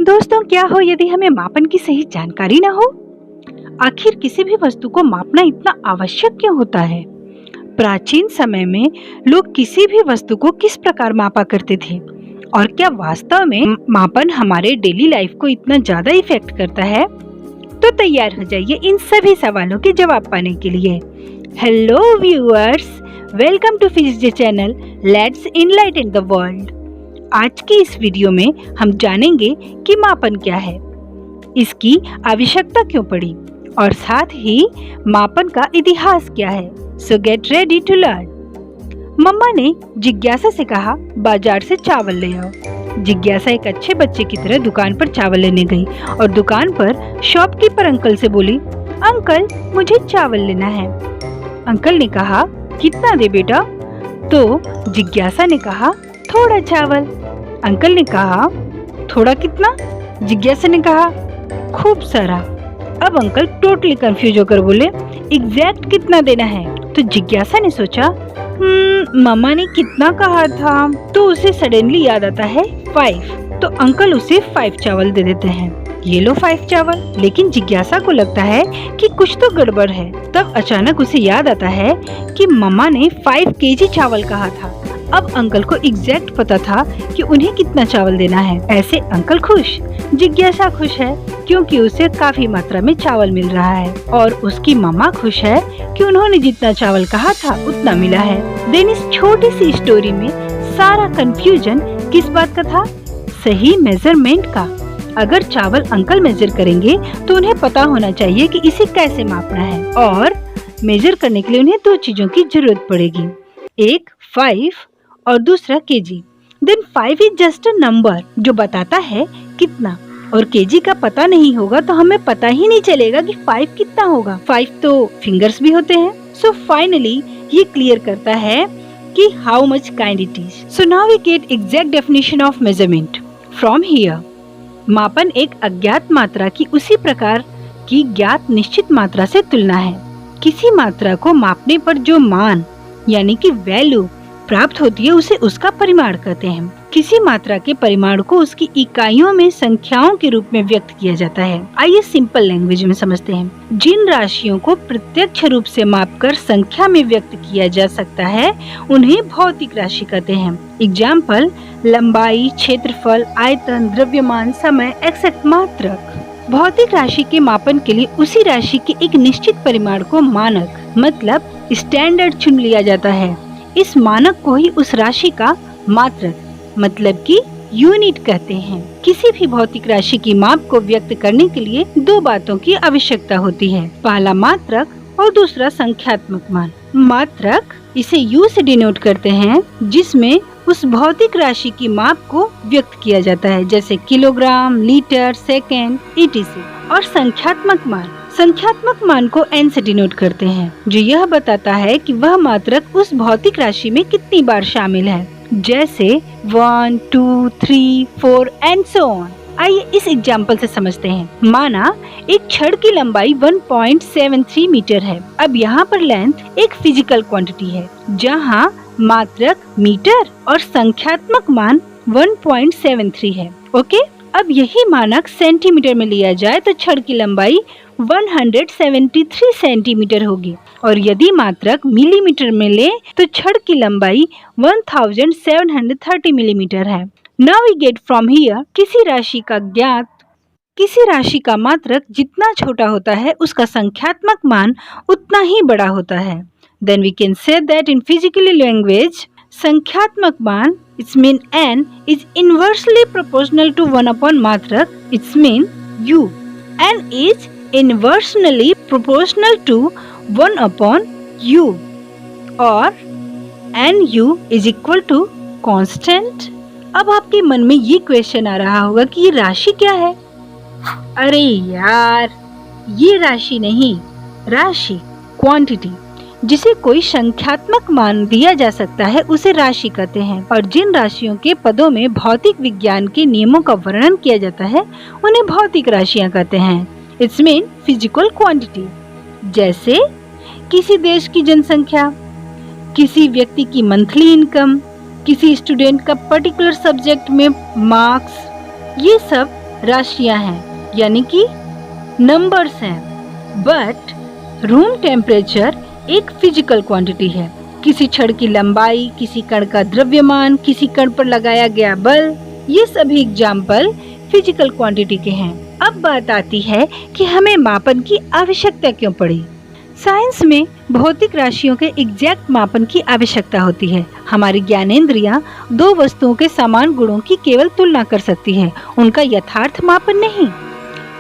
दोस्तों, क्या हो यदि हमें मापन की सही जानकारी न हो? आखिर किसी भी वस्तु को मापना इतना आवश्यक क्यों होता है? प्राचीन समय में लोग किसी भी वस्तु को किस प्रकार मापा करते थे? और क्या वास्तव में मापन हमारे डेली लाइफ को इतना ज्यादा इफेक्ट करता है? तो तैयार हो जाइए इन सभी सवालों के जवाब पाने के लिए। Hello viewers, welcome to physics channel, let's enlighten the world. आज की इस वीडियो में हम जानेंगे कि मापन क्या है, इसकी आवश्यकता क्यों पड़ी और साथ ही मापन का इतिहास क्या है। So get ready to learn. मम्मा ने जिज्ञासा से कहा, बाजार से चावल ले आओ। जिज्ञासा एक अच्छे बच्चे की तरह दुकान पर चावल लेने गई और दुकान पर शॉपकीपर अंकल से बोली, अंकल मुझे चावल लेना है। अंकल ने कहा, कितना दे बेटा? तो जिज्ञासा ने कहा, थोड़ा चावल। अंकल ने कहा, थोड़ा कितना? जिज्ञासा ने कहा, खूब सारा। अब अंकल टोटली कंफ्यूज होकर बोले, एग्जैक्ट कितना देना है? तो जिज्ञासा ने सोचा, मम्मा ने कितना कहा था? तो उसे सडनली याद आता है 5। तो अंकल उसे 5 चावल दे देते हैं। ये लो 5 चावल। लेकिन जिज्ञासा को लगता है कि कुछ तो गड़बड़ है। तब अचानक उसे याद आता है कि मम्मा ने 5 केजी चावल कहा था। अब अंकल को एग्जैक्ट पता था कि उन्हें कितना चावल देना है। ऐसे अंकल खुश, जिज्ञासा खुश है क्योंकि उसे काफी मात्रा में चावल मिल रहा है और उसकी मम्मा खुश है कि उन्होंने जितना चावल कहा था उतना मिला है। देन इस छोटी सी स्टोरी में सारा कंफ्यूजन किस बात का था? सही मेजरमेंट का। अगर चावल अंकल मेजर करेंगे तो उन्हें पता होना चाहिए कि इसे कैसे मापना है, और मेजर करने के लिए उन्हें 2 चीजों की जरूरत पड़ेगी, एक 5 और दूसरा KG. Then 5 is just a number जो बताता है कितना, और केजी का पता नहीं होगा तो हमें पता ही नहीं चलेगा कि 5 कितना होगा। 5 तो फिंगर्स भी होते हैं। सो फाइनली ये क्लियर करता है कि how much kind it is. So now we get exact definition of measurement from here. मापन एक अज्ञात मात्रा की उसी प्रकार की ज्ञात निश्चित मात्रा से तुलना है। किसी मात्रा को मापने पर जो मान यानी कि वैल्यू प्राप्त होती है उसे उसका परिमाण कहते हैं। किसी मात्रा के परिमाण को उसकी इकाइयों में संख्याओं के रूप में व्यक्त किया जाता है। आइए सिंपल लैंग्वेज में समझते हैं। जिन राशियों को प्रत्यक्ष रूप से मापकर संख्या में व्यक्त किया जा सकता है उन्हें भौतिक राशि कहते हैं। एग्जाम्पल, लंबाई, क्षेत्रफल, आयतन, द्रव्यमान, समय एक्सेट्रा। मात्रक। भौतिक राशि के मापन के लिए उसी राशि के एक निश्चित परिमाण को मानक मतलब स्टैंडर्ड चुन लिया जाता है। इस मानक को ही उस राशि का मात्रक मतलब कि यूनिट कहते हैं। किसी भी भौतिक राशि की माप को व्यक्त करने के लिए 2 बातों की आवश्यकता होती है, पहला मात्रक और दूसरा संख्यात्मक मान। मात्रक इसे यू से डिनोट करते हैं जिसमें उस भौतिक राशि की माप को व्यक्त किया जाता है, जैसे किलोग्राम, लीटर, सेकेंड, etc। और संख्यात्मक मान को n से डिनोट करते हैं जो यह बताता है कि वह मात्रक उस भौतिक राशि में कितनी बार शामिल है, जैसे 1, 2, 3, 4 एंड सो ऑन। आइए इस एग्जाम्पल से समझते हैं। माना एक छड़ की लंबाई 1.73 मीटर है। अब यहाँ पर लेंथ एक फिजिकल क्वांटिटी है जहाँ मात्रक मीटर और संख्यात्मक मान 1.73 है। ओके, अब यही मानक सेंटीमीटर में लिया जाए तो छड़ की लंबाई 173 सेंटीमीटर होगी, और यदि मात्रक मिलीमीटर में ले तो छड़ की लंबाई 1730 मिलीमीटर है। Now we get from here, किसी राशि का मात्रक जितना छोटा होता है उसका संख्यात्मक मान उतना ही बड़ा होता है। Then we can say that in physical language, संख्यात्मक मान its mean n is inversely proportional to 1 upon matrak, its mean u. n is inversely proportional to 1 upon u, और nu is equal to constant। अब आपके मन में ये question आ रहा होगा कि ये राशि क्या है? अरे यार, ये राशि नहीं, राशि क्वांटिटी जिसे कोई संख्यात्मक मान दिया जा सकता है उसे राशि कहते हैं, और जिन राशियों के पदों में भौतिक विज्ञान के नियमों का वर्णन किया जाता है उन्हें भौतिक राशियां कहते हैं। इट्स मीन फिजिकल क्वांटिटी, जैसे किसी देश की जनसंख्या, किसी व्यक्ति की मंथली इनकम, किसी स्टूडेंट का पर्टिकुलर सब्जेक्ट में मार्क्स, ये सब राशियां हैं, यानी कि नंबर्स हैं। बट रूम टेम्परेचर एक फिजिकल क्वांटिटी है। किसी छड़ की लंबाई, किसी कण का द्रव्यमान, किसी कण पर लगाया गया बल, ये सभी एग्जाम्पल फिजिकल क्वांटिटी के हैं। अब बात आती है कि हमें मापन की आवश्यकता क्यों पड़ी। साइंस में भौतिक राशियों के एग्जैक्ट मापन की आवश्यकता होती है। हमारी ज्ञानेंद्रियां दो वस्तुओं के समान गुणों की केवल तुलना कर सकती है, उनका यथार्थ मापन नहीं।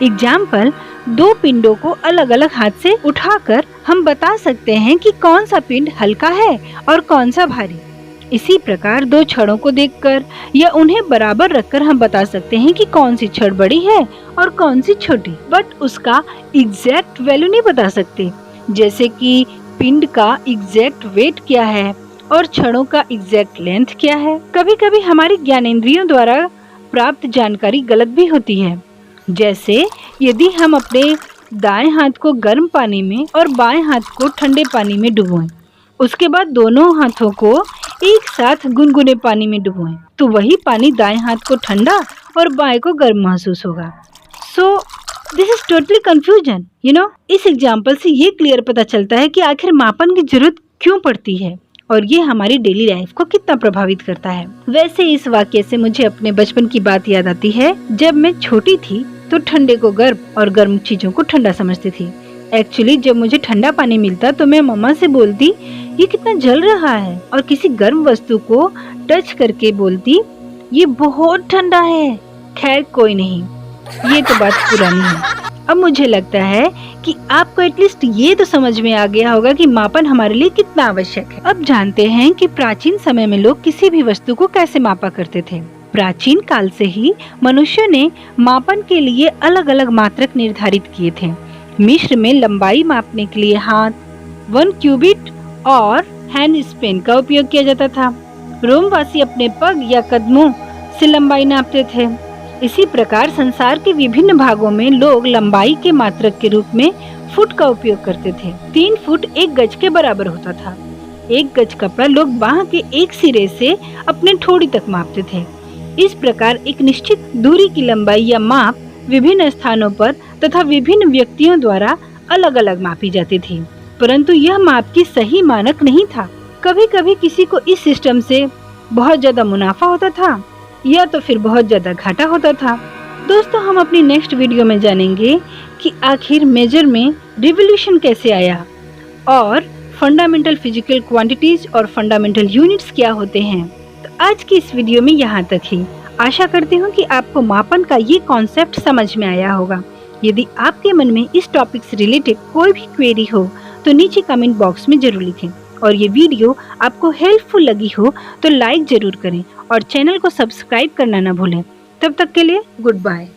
एग्जाम्पल, दो पिंडों को अलग अलग हाथ से उठाकर हम बता सकते हैं कि कौन सा पिंड हल्का है और कौन सा भारी। इसी प्रकार दो छड़ों को देखकर या उन्हें बराबर रखकर हम बता सकते हैं कि कौन सी छड़ बड़ी है और कौन सी छोटी, बट उसका एग्जैक्ट वैल्यू नहीं बता सकते। जैसे कि पिंड का एग्जैक्ट वेट क्या है और छड़ों का एग्जैक्ट लेंथ क्या है। कभी कभी हमारी ज्ञानेंद्रियों द्वारा प्राप्त जानकारी गलत भी होती है। जैसे यदि हम अपने दाएं हाथ को गर्म पानी में और बाएं हाथ को ठंडे पानी में डुबोएं, उसके बाद दोनों हाथों को एक साथ गुनगुने पानी में डुबोएं, तो वही पानी दाएं हाथ को ठंडा और बाएं को गर्म महसूस होगा। So this is totally confusion, you know. इस एग्जाम्पल से ये क्लियर पता चलता है कि आखिर मापन की जरूरत क्यों पड़ती है और ये हमारी डेली लाइफ को कितना प्रभावित करता है। वैसे इस वाक्य से मुझे अपने बचपन की बात याद आती है। जब मैं छोटी थी तो ठंडे को गर्म और गर्म चीजों को ठंडा समझती थी। एक्चुअली जब मुझे ठंडा पानी मिलता तो मैं मम्मा से बोलती ये कितना जल रहा है, और किसी गर्म वस्तु को टच करके बोलती ये बहुत ठंडा है। खैर कोई नहीं, ये तो बात पुरानी है। अब मुझे लगता है कि आपको एटलीस्ट ये तो समझ में आ गया होगा कि मापन हमारे लिए कितना आवश्यक है। अब जानते हैं कि प्राचीन समय में लोग किसी भी वस्तु को कैसे मापा करते थे। प्राचीन काल से ही मनुष्य ने मापन के लिए अलग अलग मात्रक निर्धारित किए थे। मिस्र में लंबाई मापने के लिए हाथ, 1 क्यूबिट और हैंड स्पेन का उपयोग किया जाता था। रोमवासी अपने पग या कदमों से लंबाई नापते थे। इसी प्रकार संसार के विभिन्न भागों में लोग लंबाई के मात्रक के रूप में फुट का उपयोग करते थे। 3 फुट 1 गज के बराबर होता था। 1 गज कपड़ा लोग बाह के एक सिरे से अपने ठोड़ी तक मापते थे। इस प्रकार एक निश्चित दूरी की लंबाई या माप विभिन्न स्थानों पर तथा विभिन्न व्यक्तियों द्वारा अलग अलग मापी जाती थी, परंतु यह माप की सही मानक नहीं था। कभी कभी किसी को इस सिस्टम से बहुत ज्यादा मुनाफा होता था या तो फिर बहुत ज्यादा घाटा होता था। दोस्तों, हम अपनी नेक्स्ट वीडियो में जानेंगे कि आखिर मेजर में रिवोल्यूशन कैसे आया और फंडामेंटल फिजिकल क्वांटिटीज और फंडामेंटल यूनिट्स क्या होते हैं। तो आज की इस वीडियो में यहाँ तक ही। आशा करती हूँ कि आपको मापन का ये कॉन्सेप्ट समझ में आया होगा। यदि आपके मन में इस टॉपिक से रिलेटेड कोई भी क्वेरी हो तो नीचे कमेंट बॉक्स में जरूर लिखें, और ये वीडियो आपको हेल्पफुल लगी हो तो लाइक जरूर करें और चैनल को सब्सक्राइब करना ना भूलें। तब तक के लिए गुड बाय।